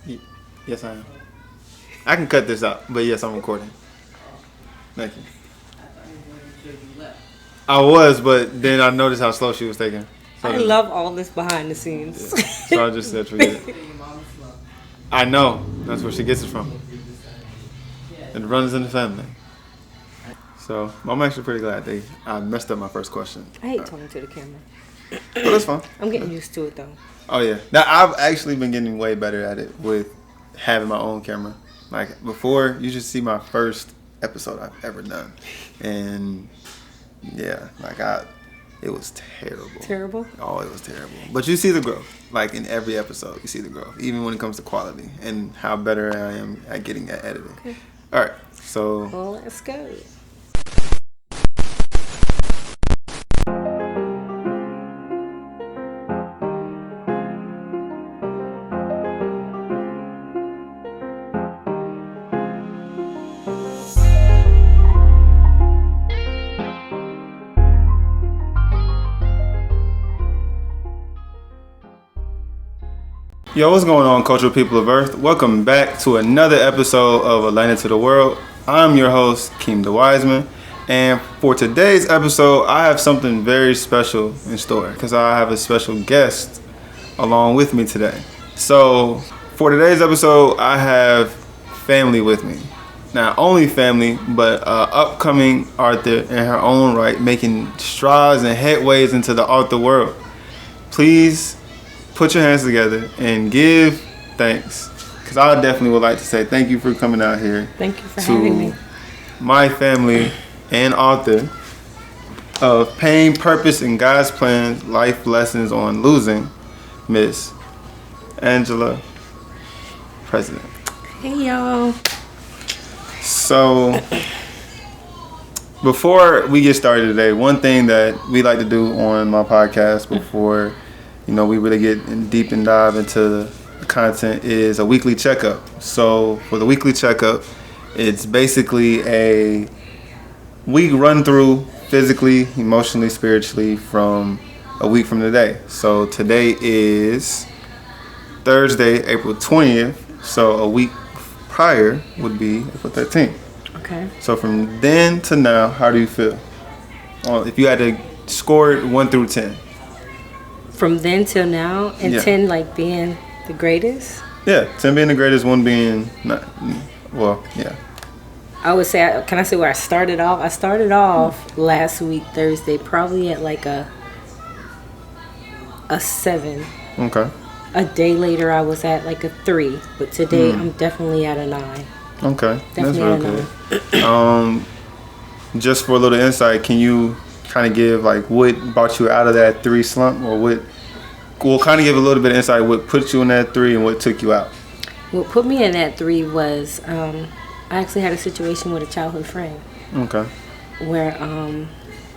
Yes, I am. I can cut this out, but yes, I'm recording. Thank you. I was, but then I noticed how slow she was taking. I love all this behind the scenes. So I just said forget it. I know. That's where she gets it from. It runs in the family. So I'm actually pretty glad I messed up my first question. I hate talking to the camera. But that's fine. I'm getting used to it though. Oh yeah. Now I've actually been getting way better at it with having my own camera. Like before, you just see my first episode I've ever done, and yeah, it was terrible. Terrible? Oh, it was terrible. But you see the growth. Like in every episode, you see the growth, even when it comes to quality and how better I am at getting at editing. Okay. All right, so Well, let's go. yo, what's going on, cultural people of Earth? Welcome back to another episode of Atlanta to the World. I'm your host, Keem the Wiseman, and for today's episode, I have something very special in store because I have a special guest along with me today. So, for today's episode, I have family with me. Not only family, but upcoming author in her own right, making strides and headways into the author world. Please put your hands together and give thanks, because I definitely would like to say thank you for coming out here. Thank you for having me. My family and author of Pain, Purpose, and God's Plan, Life Lessons on Losing, Miss Angela President. Hey, y'all. So, before we get started today, one thing that we like to do on my podcast before we really get deep and dive into the content is a weekly checkup. So for the weekly checkup, it's basically a week run through physically, emotionally, spiritually from a week from today. So today is Thursday, April 20th. So a week prior would be April 13th. Okay. So from then to now, how do you feel? If you had to score it 1 through 10. From then till now, and Yeah. 10 like being the greatest? Yeah, 10 being the greatest, 1 being not. Well, yeah. I would say, can I say where I started off? I started off last week, Thursday, probably at like a 7. Okay. A day later, I was at like a 3. But today, I'm definitely at a 9. Okay. Definitely That's real good. Just for a little insight, can you kind of give like what brought you out of that 3 slump, or we'll kind of give a little bit of insight what put you in that 3 and what took you out? What put me in that 3 was I actually had a situation with a childhood friend. Okay. Where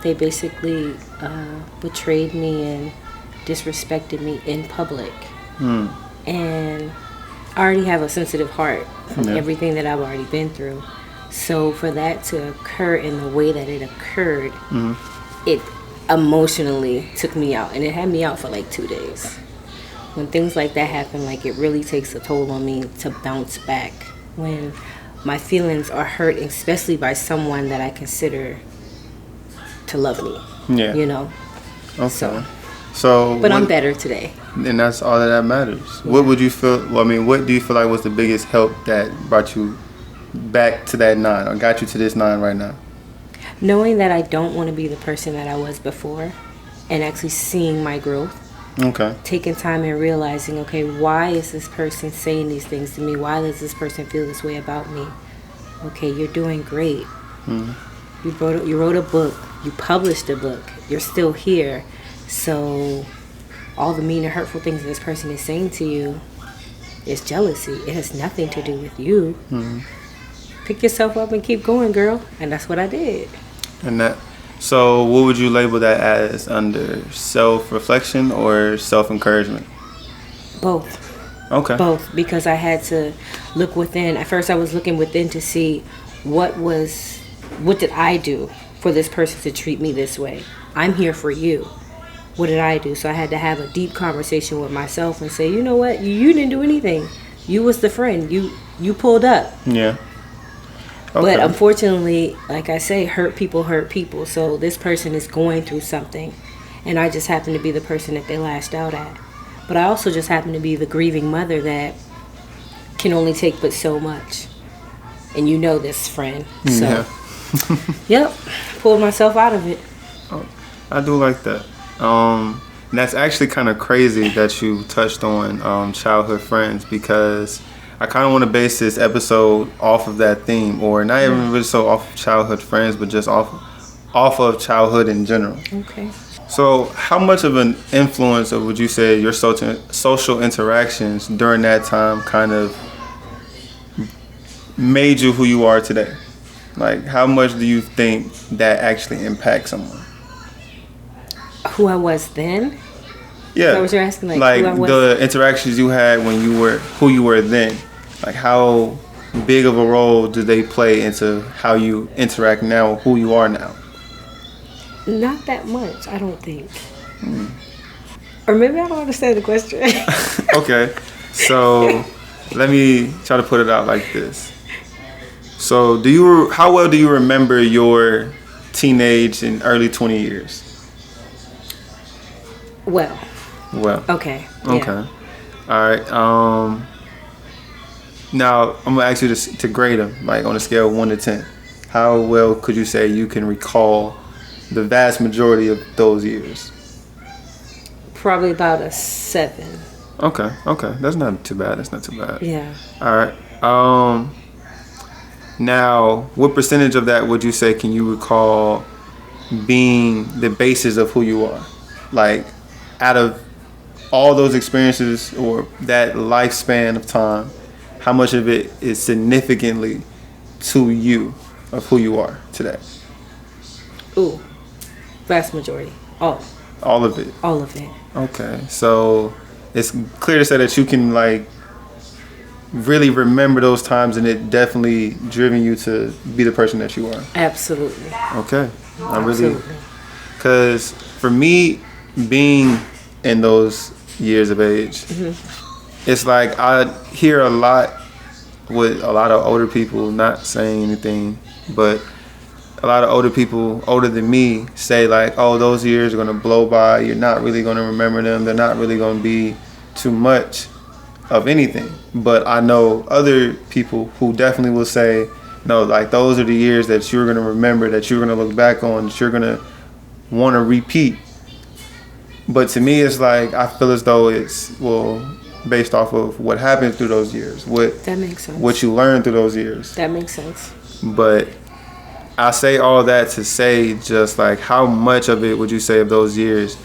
they basically betrayed me and disrespected me in public. And I already have a sensitive heart from everything that I've already been through. So for that to occur in the way that it occurred, it emotionally took me out, and it had me out for like 2 days. When things like that happen, like it really takes a toll on me to bounce back when my feelings are hurt, especially by someone that I consider to love me. Yeah. Okay. So but I'm better today. And that's all that matters. Yeah. What would you feel? Well, I mean, what do you feel like was the biggest help that brought you back to that 9, or got you to this 9 right now? Knowing that I don't want to be the person that I was before, and actually seeing my growth. Okay. Taking time and realizing, okay, why is this person saying these things to me? Why does this person feel this way about me? Okay, you're doing great. You wrote a book. You published a book. You're still here. So all the mean and hurtful things that this person is saying to you is jealousy. It has nothing to do with you. Pick yourself up and keep going, girl. And that's what I did. So what would you label that as, under self-reflection or self-encouragement? Both. Okay. Both, because I had to look within. At first I was looking within to see what did I do for this person to treat me this way? I'm here for you. What did I do? So I had to have a deep conversation with myself and say, you know what? You didn't do anything. You was the friend. You pulled up. Yeah. But unfortunately, like I say, hurt people hurt people. So this person is going through something, and I just happen to be the person that they lashed out at. But I also just happen to be the grieving mother that can only take but so much. And you know this, friend. So, yep, pulled myself out of it. Oh, I do like that. And that's actually kind of crazy that you touched on childhood friends, because I kind of want to base this episode off of that theme, or not even really so off of childhood friends, but just off of childhood in general. Okay. So how much of an influence, or would you say, your social interactions during that time kind of made you who you are today? Like, how much do you think that actually impacts someone? Who I was then? Yeah. Is that what you're asking? Like who I was? the interactions you had when you were who you were then. Like, how big of a role do they play into how you interact now, who you are now? Not that much, I don't think. Or maybe I don't understand the question. Okay. So let me try to put it out like this. So how well do you remember your teenage and early 20 years? Well. Okay. Yeah. All right. Now I'm gonna ask you to grade them, like on a scale of 1 to 10. How well could you say you can recall the vast majority of those years? Probably about a 7. Okay. That's not too bad. Yeah. All right. Now, what percentage of that would you say can you recall being the basis of who you are? Like, out of all those experiences or that lifespan of time, how much of it is significantly to you of who you are today? Ooh, vast majority. All of it. All of it. Okay, so it's clear to say that you can like really remember those times, and it definitely driven you to be the person that you are. Absolutely. Okay, because for me, being in those years of age, it's like I hear a lot with a lot of older people, not saying anything, but a lot of older people older than me say like, oh, those years are going to blow by, you're not really going to remember them, they're not really going to be too much of anything. But I know other people who definitely will say, no, like those are the years that you're going to remember, that you're going to look back on, that you're going to want to repeat. But to me, it's like, I feel as though it's, well, based off of what happened through those years. That makes sense. What you learned through those years. That makes sense. But I say all that to say, just like, how much of it would you say of those years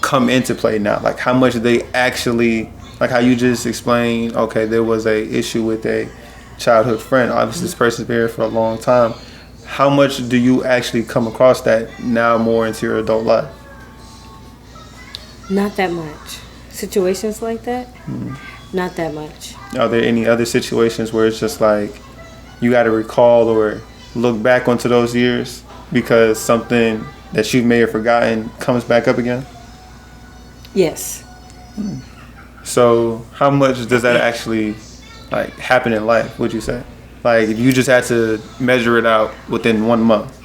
come into play now? Like, how much they actually, like how you just explained, okay, there was a issue with a childhood friend. Obviously, this person's been here for a long time. How much do you actually come across that now more into your adult life? Not that much. Situations like that? Not that much. Are there any other situations where it's just like you got to recall or look back onto those years because something that you may have forgotten comes back up again? Yes. So how much does that actually like happen in life, would you say? Like, if you just had to measure it out within 1 month,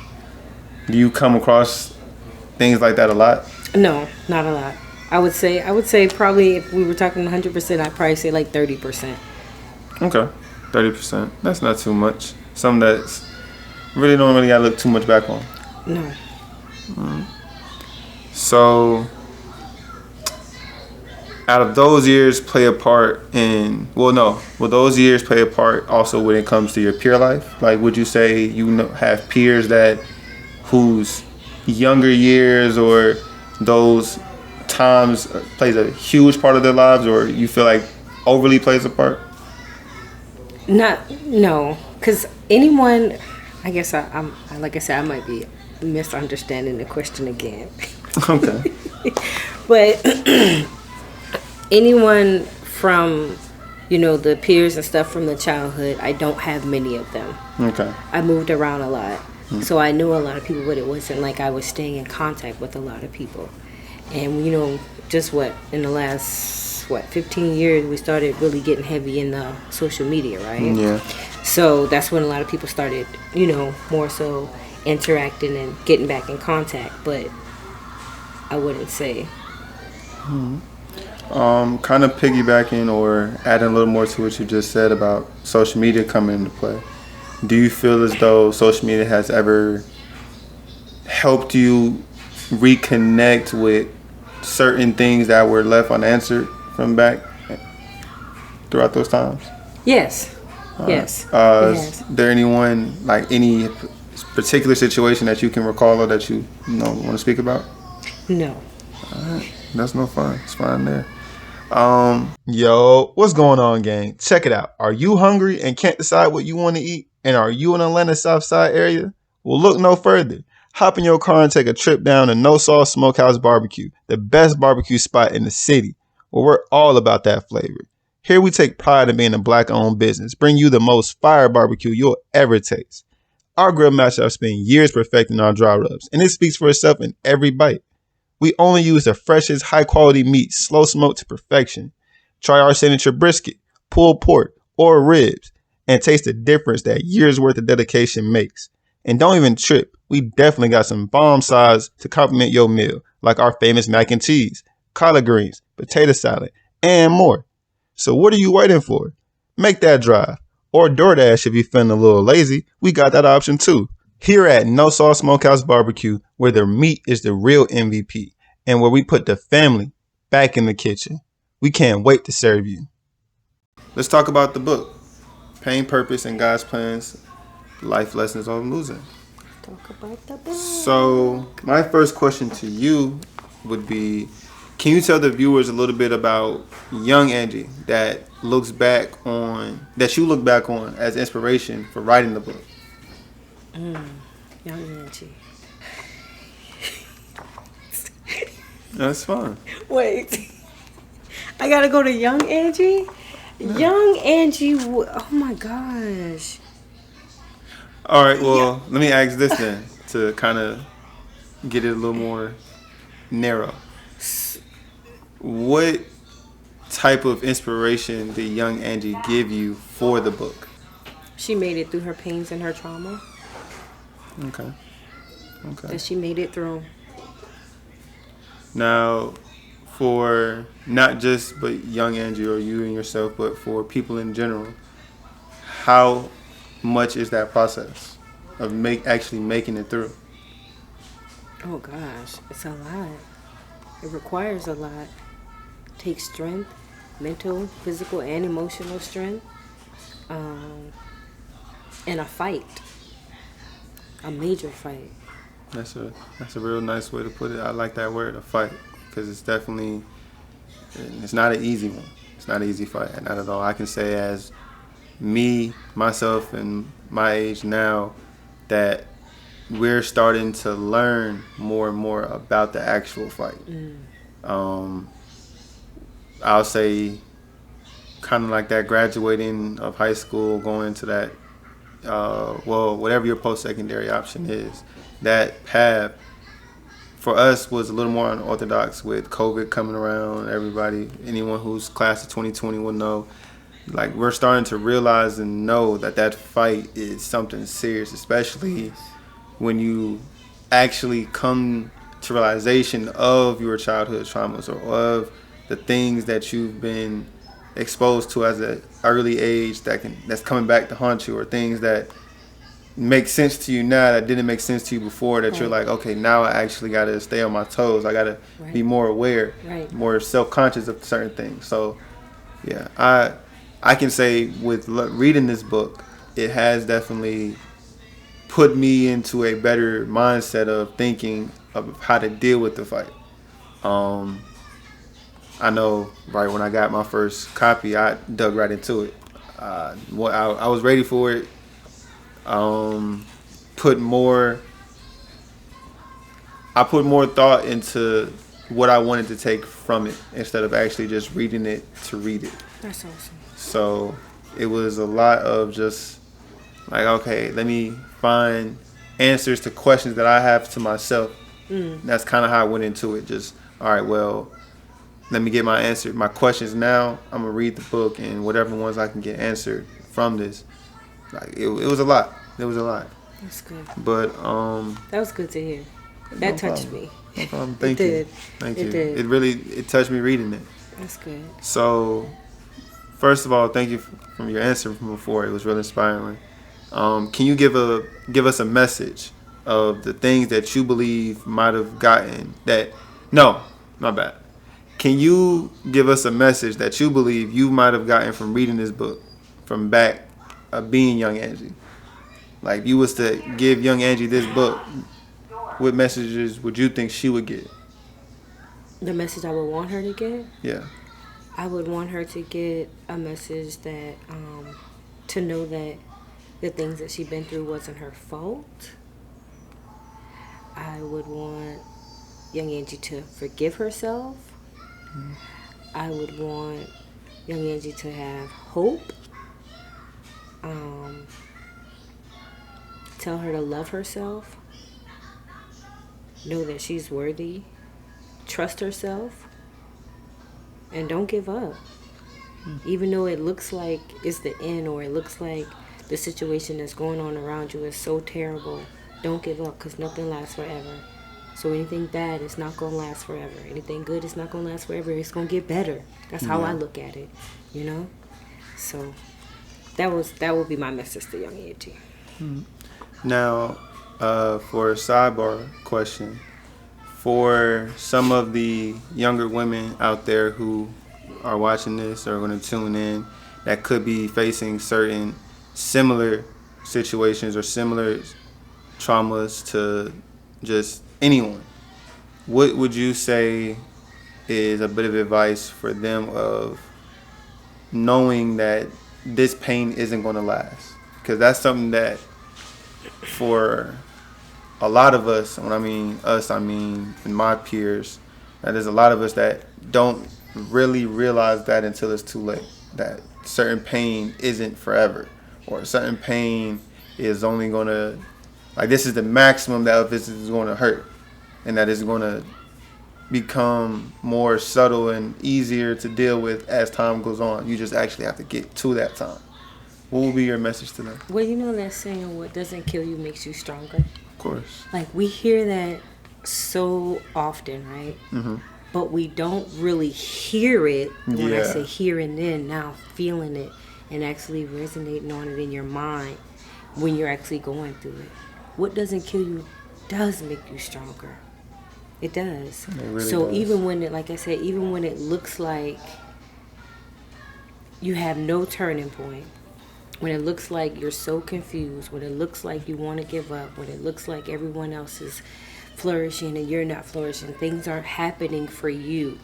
do you come across things like that a lot? No, not a lot. I would say probably, if we were talking 100%, I'd probably say like 30%. Okay, 30%. That's not too much. Something that's really don't really gotta look too much back on. No. So, out of those years play a part in, will those years play a part also when it comes to your peer life? Like, would you say have peers that whose younger years or those times plays a huge part of their lives, or you feel like overly plays a part? No, because anyone, I guess I'm like I said, I might be misunderstanding the question again. Okay. But anyone from, the peers and stuff from the childhood, I don't have many of them. Okay. I moved around a lot. So I knew a lot of people, but it wasn't like I was staying in contact with a lot of people. And, just in the last last 15 years we started really getting heavy in the social media, right? Yeah. So that's when a lot of people started, you know, more so interacting and getting back in contact. But I wouldn't say. Kind of piggybacking or adding a little more to what you just said about social media coming into play. Do you feel as though social media has ever helped you reconnect with certain things that were left unanswered from back throughout those times? Yes. Yes. Is there anyone, like any particular situation that you can recall or that you want to speak about? No. Alright, that's no fun. It's fine there. Yo, what's going on, gang? Check it out. Are you hungry and can't decide what you want to eat? And are you in Atlanta South Side area? Well, look no further. Hop in your car and take a trip down to No Sauce Smokehouse Barbecue, the best barbecue spot in the city, where we're all about that flavor. Here we take pride in being a black-owned business, bring you the most fire barbecue you'll ever taste. Our grill master have spent years perfecting our dry rubs, and it speaks for itself in every bite. We only use the freshest, high-quality meat, slow smoked to perfection. Try our signature brisket, pulled pork, or ribs, and taste the difference that years' worth of dedication makes. And don't even trip, we definitely got some bomb sides to complement your meal, like our famous mac and cheese, collard greens, potato salad, and more. So what are you waiting for? Make that drive. Or DoorDash if you're feeling a little lazy, we got that option too. Here at No Sauce Smokehouse Barbecue, where the meat is the real MVP, and where we put the family back in the kitchen. We can't wait to serve you. Let's talk about the book, Pain, Purpose, and God's Plans, Life Lessons on Losing. Talk about the book. So my first question to you would be, can you tell the viewers a little bit about young Angie that you look back on as inspiration for writing the book? Young Angie. That's fine. Wait. I gotta go to Young Angie? No. Young Angie, oh my gosh. All right, well, let me ask this then to kind of get it a little more narrow. What type of inspiration did young Angie give you for the book? She made it through her pains and her trauma. Okay. That she made it through. Now, for not just but young Angie or you and yourself, but for people in general, how much is that process of actually making it through? Oh gosh, it's a lot. It requires a lot. It takes strength, mental, physical, and emotional strength, and a fight, a major fight. That's a real nice way to put it. I like that word, a fight, because it's definitely, it's not an easy one. It's not an easy fight, not at all. I can say as me, myself, and my age now, that we're starting to learn more and more about the actual fight. I'll say kind of like that graduating of high school, going into that, whatever your post-secondary option is, that path for us was a little more unorthodox with COVID coming around. Anyone who's class of 2020 will know, like, we're starting to realize and know that fight is something serious, especially when you actually come to realization of your childhood traumas or of the things that you've been exposed to as an early age that's coming back to haunt you, or things that make sense to you now that didn't make sense to you before, that you're like, okay, now I actually got to stay on my toes. I got to be more aware, more self-conscious of certain things. So, yeah, I can say with reading this book, it has definitely put me into a better mindset of thinking of how to deal with the fight. I know right when I got my first copy, I dug right into it. I was ready for it. Put more thought into what I wanted to take from it instead of actually just reading it to read it. That's awesome. So it was a lot of just like, okay, let me find answers to questions that I have to myself. That's kind of how I went into it. Just, all right, well, let me get my questions now. I'm gonna read the book and whatever ones I can get answered from this. Like it was a lot. It was a lot. That's good. But that was good to hear. That touched me. No problem. Thank you. Did. Thank it you. Did. It really touched me reading it. That's good. So, first of all, thank you from your answer from before. It was really inspiring. Can you give us a message of the things that you believe might have gotten that? No, my bad. Can you give us a message that you believe you might have gotten from reading this book, from back being young Angie? Like, if you was to give young Angie this book, what messages would you think she would get? The message I would want her to get? Yeah. I would want her to get a message that, to know that the things that she's been through wasn't her fault. I would want young Angie to forgive herself. Mm-hmm. I would want young Angie to have hope. Tell her to love herself. Know that she's worthy. Trust herself. And don't give up. Even though it looks like it's the end, or it looks like the situation that's going on around you is so terrible, don't give up, because nothing lasts forever. So anything bad is not going to last forever. Anything good is not going to last forever. It's going to get better. That's how I look at it, you know? So that would be my message to young Angie. Now, for a sidebar question, for some of the younger women out there who are watching this or going to tune in that could be facing certain similar situations or similar traumas to just anyone, what would you say is a bit of advice for them of knowing that this pain isn't going to last? Because that's something that for a lot of us, when I mean us, I mean in my peers, that there's a lot of us that don't really realize that until it's too late, that certain pain isn't forever, or certain pain is only going to, like, this is the maximum that this is going to hurt, and that it's going to become more subtle and easier to deal with as time goes on. You just actually have to get to that time. What will be your message to them? Well, you know that saying, what doesn't kill you makes you stronger? Of course. Like, we hear that so often, right? Mm-hmm. But we don't really hear it. When I say hear and then, now feeling it and actually resonating on it in your mind when you're actually going through it. What doesn't kill you does make you stronger. It does. It really does. Even when it, like I said, even when it looks like you have no turning point, when it looks like you're so confused, when it looks like you want to give up, when it looks like everyone else is flourishing and you're not flourishing, things aren't happening for you,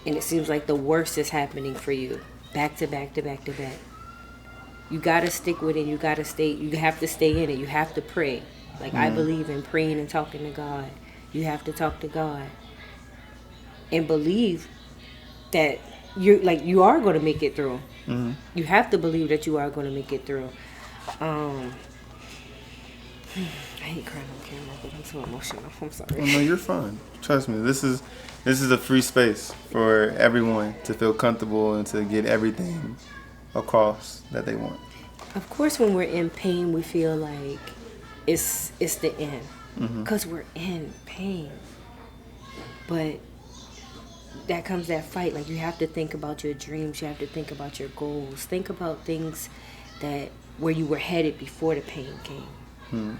and it seems like the worst is happening for you, back to back to back to back, you gotta stick with it. You gotta stay. You have to stay in it. You have to pray. Like, I believe in praying and talking to God. You have to talk to God and believe that you are going to make it through. Mm-hmm. You have to believe that you are going to make it through. I hate crying on camera, but I'm so emotional. I'm sorry. Oh, no, you're fine. Trust me. This is a free space for everyone to feel comfortable and to get everything across that they want. Of course, when we're in pain, we feel like it's the end, because we're in pain. But that comes that fight. Like, you have to think about your dreams. You have to think about your goals. Think about things that where you were headed before the pain came.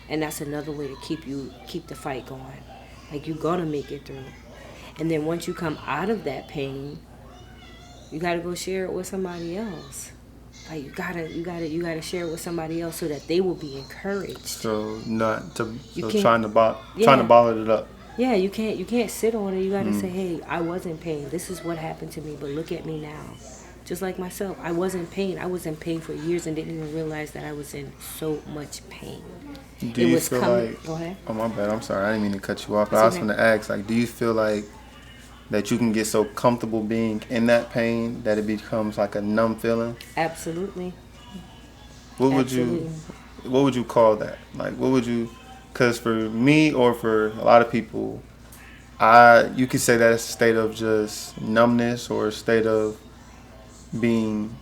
And that's another way to keep the fight going. Like, you're gonna make it through. And then once you come out of that pain, you gotta go share it with somebody else. Like, you gotta share it with somebody else so that they will be encouraged. So trying to bottle it up. Yeah, you can't sit on it. You gotta say, hey, I was in pain. This is what happened to me, but look at me now. Just like myself, I was in pain. I was in pain for years and didn't even realize that I was in so much pain. Do you feel like? Go ahead. Oh, my bad. I'm sorry. I didn't mean to cut you off. I was going to ask, like, do you feel like that you can get so comfortable being in that pain that it becomes like a numb feeling? Absolutely. What would you call that? Like, what would you? Because for me, or for a lot of people, you could say that's a state of just numbness or a state of being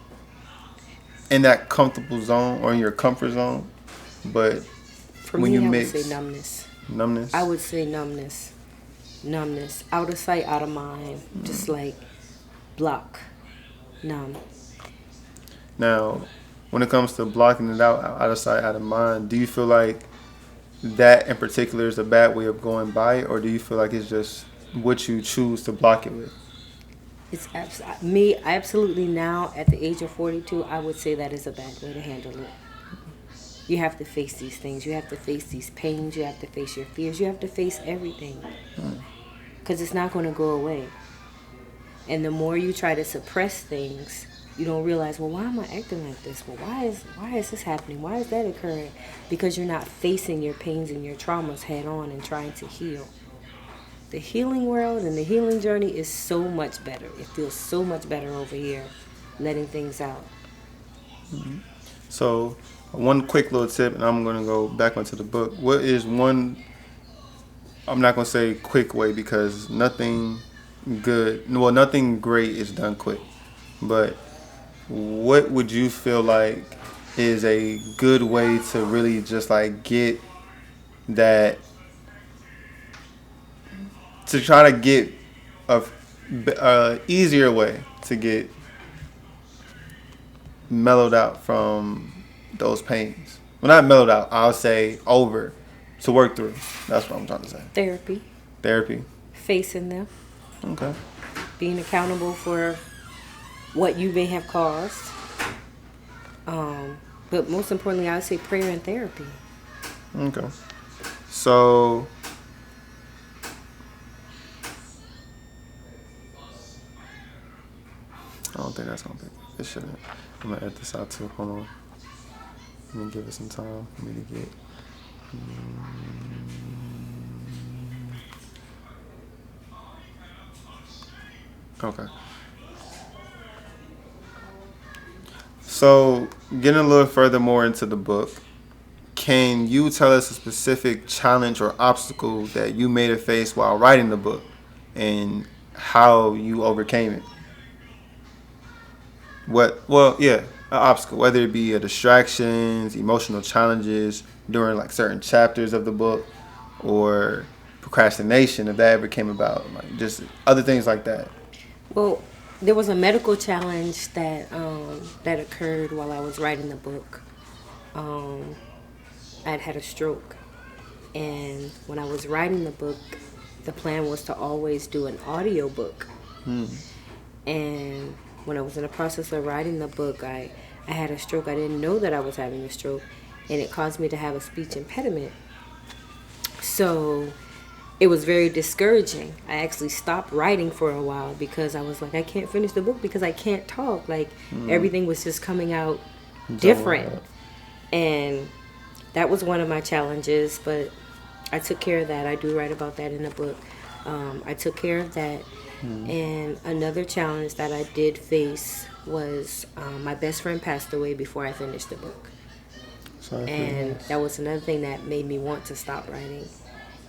in that comfortable zone or in your comfort zone. But For when me, you I mix would say numbness. numbness, I would say numbness. Numbness. Out of sight, out of mind. Just like block. Numb. now, when it comes to blocking it out of sight, out of mind, do you feel like that in particular is a bad way of going by it, or do you feel like it's just what you choose to block it with? Me, absolutely now, at the age of 42, I would say that is a bad way to handle it. You have to face these things. You have to face these pains. You have to face your fears. You have to face everything. Because it's not going to go away. And the more you try to suppress things, you don't realize, well, why am I acting like this? Well, why is this happening? Why is that occurring? Because you're not facing your pains and your traumas head on and trying to heal. The healing world and the healing journey is so much better. It feels so much better over here, letting things out. So, one quick little tip, and I'm going to go back onto the book. What is one, I'm not going to say quick way because nothing great is done quick. But what would you feel like is a good way to really just like get that, to try to get a easier way to get mellowed out from those pains? Well, not mellowed out, I'll say over, to work through. That's what I'm trying to say. Therapy. Facing them. Okay. Being accountable for what you may have caused. But most importantly, I would say prayer and therapy. Okay. So, I don't think that's going to be, it shouldn't. I'm going to edit this out too. Hold on. Let me give it some time for me to get. Okay. So, getting a little further more into the book, can you tell us a specific challenge or obstacle that you may have faced while writing the book and how you overcame it? An obstacle, whether it be distractions, emotional challenges during like certain chapters of the book, or procrastination, if that ever came about, like just other things like that. Well, there was a medical challenge that occurred while I was writing the book. I'd had a stroke, and when I was writing the book, the plan was to always do an audio book. And when I was in the process of writing the book, I had a stroke. I didn't know that I was having a stroke, and it caused me to have a speech impediment. So it was very discouraging. I actually stopped writing for a while because I was like, I can't finish the book because I can't talk. Like, everything was just coming out different. And that was one of my challenges, but I took care of that. I do write about that in the book. I took care of that. And another challenge that I did face was my best friend passed away before I finished the book. And that was another thing that made me want to stop writing.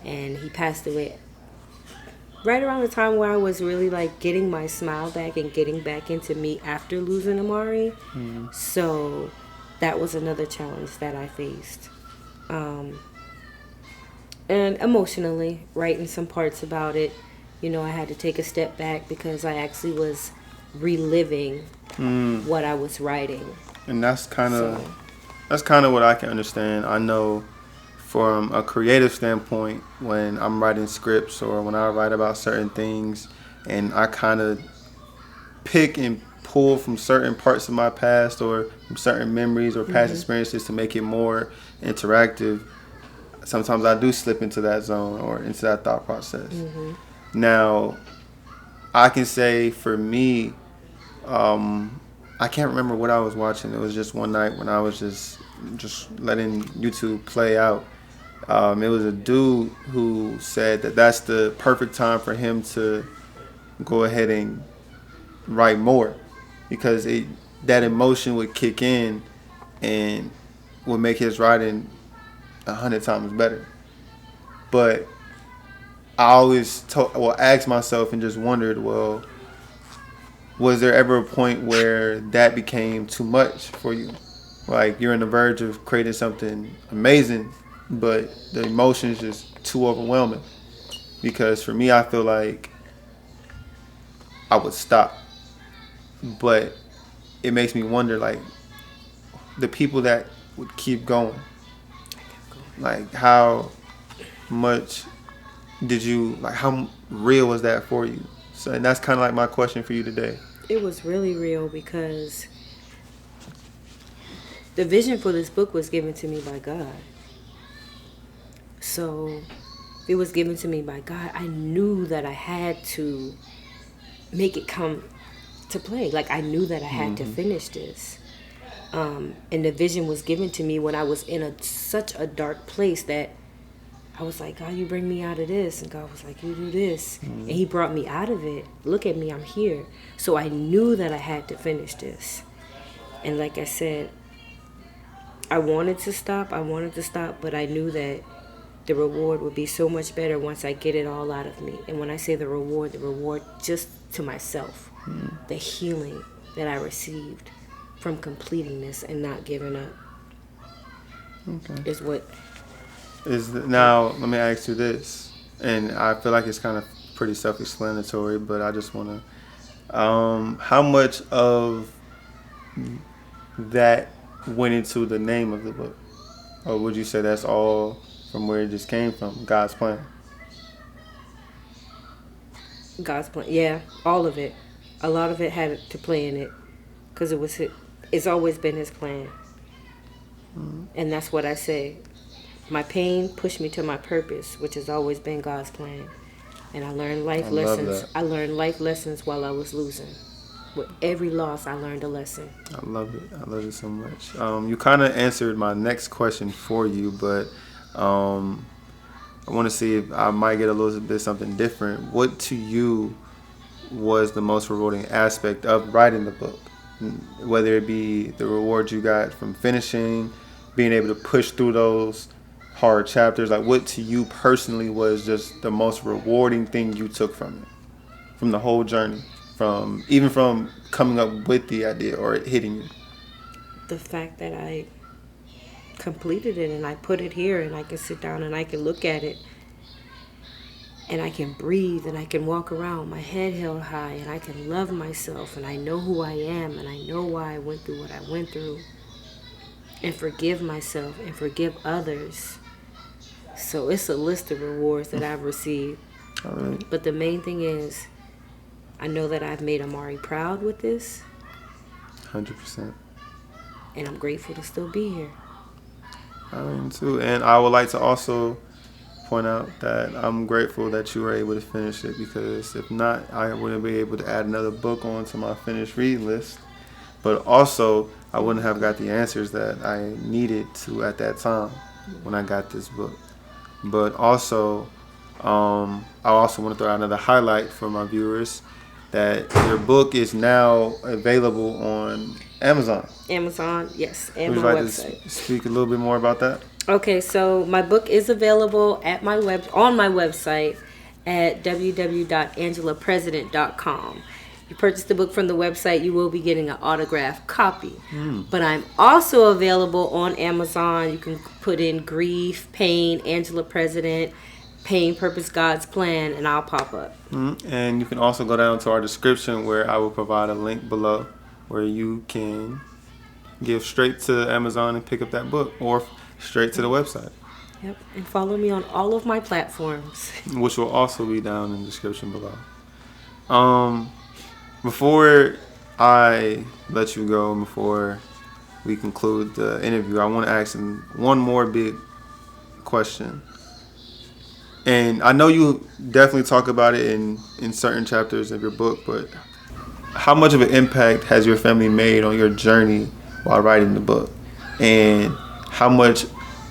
And he passed away right around the time where I was really like getting my smile back and getting back into me after losing Amari. So that was another challenge that I faced. And emotionally, writing some parts about it, I had to take a step back because I actually was reliving what I was writing. And that's kind of what I can understand. I know from a creative standpoint, when I'm writing scripts or when I write about certain things, and I kind of pick and pull from certain parts of my past or from certain memories or past experiences to make it more interactive, sometimes I do slip into that zone or into that thought process. Now, I can say for me, I can't remember what I was watching. It was just one night when I was just letting YouTube play out. It was a dude who said that that's the perfect time for him to go ahead and write more, because that emotion would kick in and would make his writing 100 times better. But I always asked myself and just wondered, well, was there ever a point where that became too much for you? Like you're on the verge of creating something amazing, but the emotion is just too overwhelming. Because for me, I feel like I would stop. But it makes me wonder, like, the people that would keep going. Like, how much did you, like, how real was that for you? So, and that's kind of like my question for you today. It was really real because the vision for this book was given to me by God. So it was given to me by God. I knew that I had to make it come to play. Like I knew that I had to finish this. And the vision was given to me when I was in such a dark place that I was like, God, you bring me out of this. And God was like, you do this. And he brought me out of it. Look at me, I'm here. So I knew that I had to finish this. And like I said, I wanted to stop, but I knew that the reward would be so much better once I get it all out of me. And when I say the reward just to myself, the healing that I received from completing this and not giving up is what... Now, let me ask you this, and I feel like it's kind of pretty self-explanatory, but I just want to, how much of that went into the name of the book? Or would you say that's all from where it just came from, God's plan? God's plan, yeah, all of it. A lot of it had to play in it, because it's always been his plan. And that's what I say. My pain pushed me to my purpose, which has always been God's plan. And I learned life lessons. I learned life lessons while I was losing. With every loss, I learned a lesson. I love it. I love it so much. You kind of answered my next question for you, but I want to see if I might get a little bit something different. What to you was the most rewarding aspect of writing the book? Whether it be the reward you got from finishing, being able to push through those hard chapters, like what to you personally was just the most rewarding thing you took from it, from the whole journey, from coming up with the idea or it hitting you? The fact that I completed it and I put it here and I can sit down and I can look at it and I can breathe and I can walk around, my head held high, and I can love myself and I know who I am and I know why I went through what I went through, and forgive myself and forgive others. So it's a list of rewards that I've received. All right. But the main thing is, I know that I've made Amari proud with this. 100%. And I'm grateful to still be here. I am too. And I would like to also point out that I'm grateful that you were able to finish it, because if not, I wouldn't be able to add another book onto my finished read list. But also, I wouldn't have got the answers that I needed to at that time when I got this book. But also, I also want to throw out another highlight for my viewers, that your book is now available on Amazon. Amazon, yes, and my website. Would you like to speak a little bit more about that? Okay, so my book is available at on my website at www.angelapresident.com. You purchase the book from the website, you will be getting an autographed copy. But I'm also available on Amazon. You can put in grief, pain, Angela President, pain, purpose, God's plan, and I'll pop up. And you can also go down to our description where I will provide a link below where you can give straight to Amazon and pick up that book, or straight to the website. Yep, and follow me on all of my platforms, which will also be down in the description below. Before I let you go, before we conclude the interview, I want to ask one more big question. And I know you definitely talk about it in certain chapters of your book, but how much of an impact has your family made on your journey while writing the book? And how much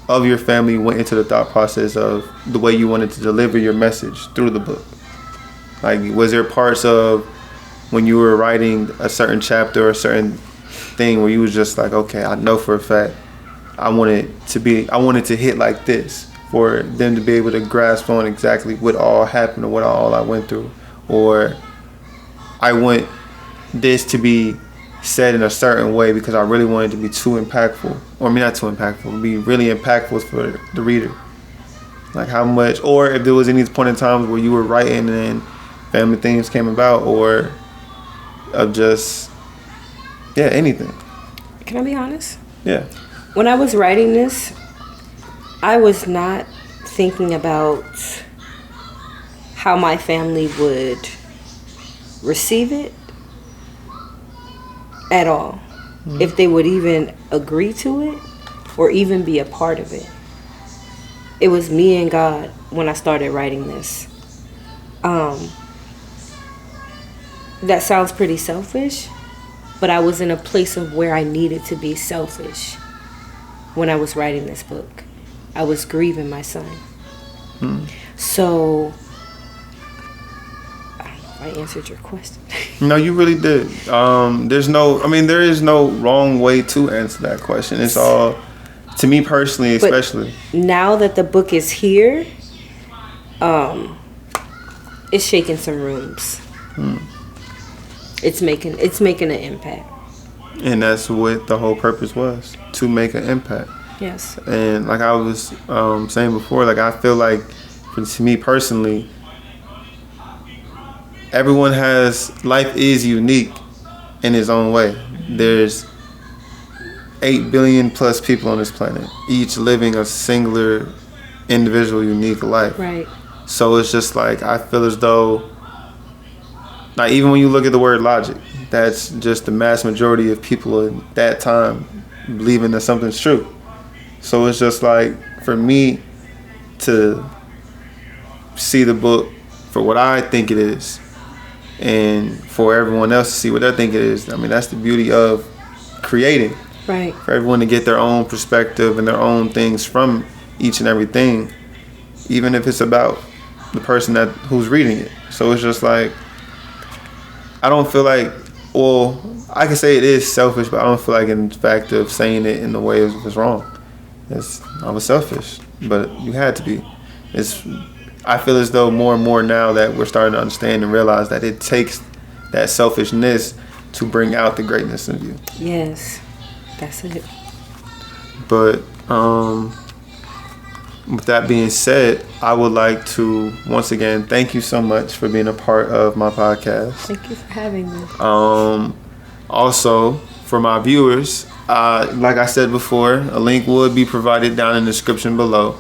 of your family went into the thought process of the way you wanted to deliver your message through the book? Like, was there parts of when you were writing a certain chapter or a certain thing where you was just like, okay, I know for a fact I wanted to hit like this? for them to be able to grasp on exactly what all happened or what all I went through, or I want this to be said in a certain way because I really want it to be too impactful, or I mean not too impactful, be really impactful for the reader. Like how much, or if there was any point in times where you were writing and family themes came about, or of just anything. Can I be honest? Yeah. When I was writing this, I was not thinking about how my family would receive it at all. If they would even agree to it or even be a part of it. It was me and God when I started writing this. That sounds pretty selfish, but I was in a place of where I needed to be selfish when I was writing this book. I was grieving my son. So, I don't know if I answered your question. No, you really did. There is no wrong way to answer that question. It's all, to me personally, especially. But now that the book is here, it's shaking some rooms. It's making an impact. And that's what the whole purpose was, to make an impact. Yes. And like I was saying before, like I feel like, to me personally, life is unique in its own way. There's 8 billion plus people on this planet, each living a singular, individual, unique life. Right. So it's just like, I feel as though, like even when you look at the word logic, that's just the mass majority of people at that time believing that something's true. So it's just like, for me to see the book for what I think it is, and for everyone else to see what they think it is, I mean, that's the beauty of creating. Right. For everyone to get their own perspective and their own things from each and everything, even if it's about the person who's reading it. So it's just like, I don't feel like, well, I can say it is selfish, but I don't feel like in fact of saying it in the way it was wrong. I was selfish, but you had to be. I feel as though more and more now that we're starting to understand and realize that it takes that selfishness to bring out the greatness in you. Yes, that's it. But with that being said, I would like to once again thank you so much for being a part of my podcast. Thank you for having me. Also, for my viewers, like I said before, a link would be provided down in the description below.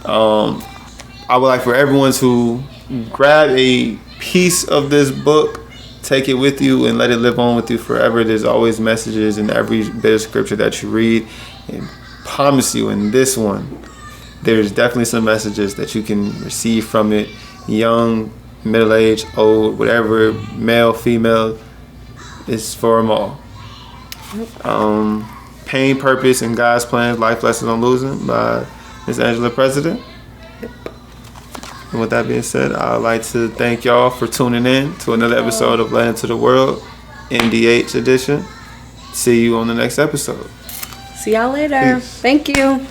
I would like for everyone to grab a piece of this book, take it with you, and let it live on with you forever. There's always messages in every bit of scripture that you read, and promise you in this one, there's definitely some messages that you can receive from it. Young, middle-aged, old, whatever, male, female, it's for them all. Pain, Purpose, and God's Plans, Life Lessons on Losing by Ms. Angela President. And with that being said, I'd like to thank y'all for tuning in to another episode of Land to the World, NDH edition. See you on the next episode. See y'all later. Peace. Thank you.